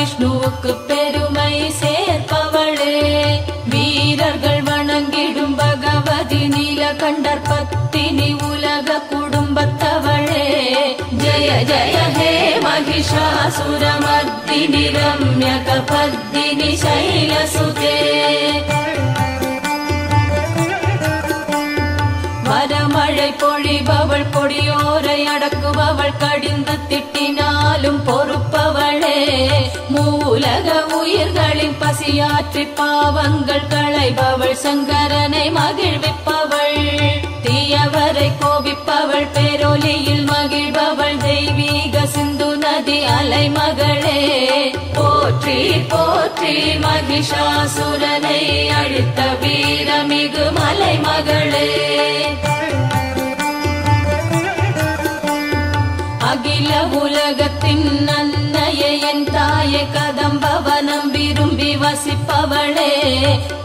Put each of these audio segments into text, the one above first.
விஷ்ணுவுக்கு பெருமை சேர்ப்பவளே. வீரர்கள் வணங்கிடும் பகவதி நீலகண்டர் பத்தினி உலக குடும்பத்தவளே. ஜய ஜய ஹே மகிஷாசுரமர்தினி ரம்யகபத்தினி சைலசுதே. வரமழை பொழிபவள், கொடியோரை அடக்குபவள், கடிந்து திட்டினாலும் பொறுப்பவளே. மூலக உயிர்களின் பசியாற்றி பாவங்கள் களைபவள், சங்கரனை மகிழ்விப்பவள். தீயவரை கோபிப்பவள், பேரொலியில் மகிழ்பவள், தெய்வீக சிந்து நதி அலைமகளே. போற்றி போற்றி மகிஷாசுரனை அழித்த வீரமிகு மலைமகளே. அகில உலகத்தின் அன்னையே, என் தாயை, கதம்பவனம் விரும்பி வசிப்பவளே.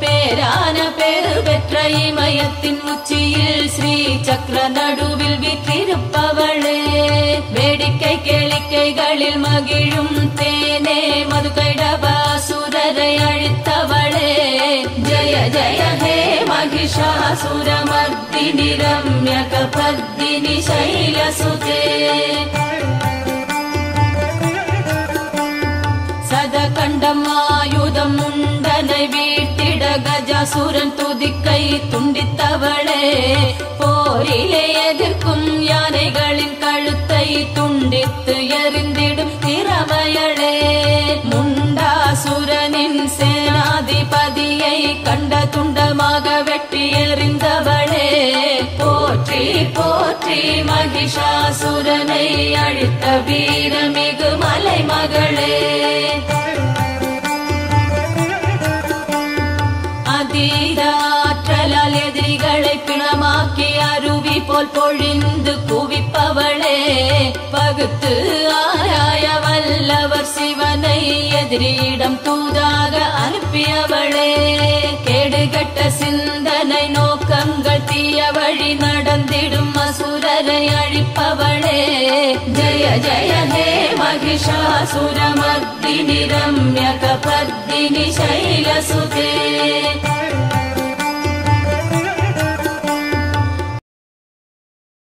பேரான பேரு பெற்ற இமயத்தின் உச்சியில் ஸ்ரீ சக்கர நடுவில் வீற்றிருப்பவளே. வேடிக்கை கேளிக்கைகளில் மகிழும் தேனே, மதுகைடபாசுரரை அழித்தவளே. ஜய ஜய ஹே மகிஷாசுரமர்தினி ரம்யகபத்தினி சைலசுதே. சதகண்டம் ஆயுதம் உண்டனை வீட்டிட கஜாசுரன் துதிக்கை துண்டித்தவளே. போரிலே எதிர்க்கும் யானைகளின் கழுத்தை துண்டித்து எறிந்திடும் திறமையளே. முண்டாசுரனின் சேனாதிபதியை கண்ட துண்டமாக வெட்டி எறிந்தவளே. போற்றி போற்றி மகிஷாசுரனை அழித்த வீரமிகு மலைமகளே. அதீத ஆற்றலால் எதிரிகளை பிணமாக்கி அருவி போல் பொழிந்து குவிப்பவளே. பகுத்து ஆராய வல்லவர் சிவனை எதிரியிடம் தூதாக அனுப்பியவளே. கேடுகட்ட சிந்தனை நோக்கங்கள் தீய வழி நடந்திடும் அசுரரை அழிப்பவளே. ஜய ஜய ஹே மகிஷாசுரமர்தினி ரம்யகபத்தினி சைலசுதே.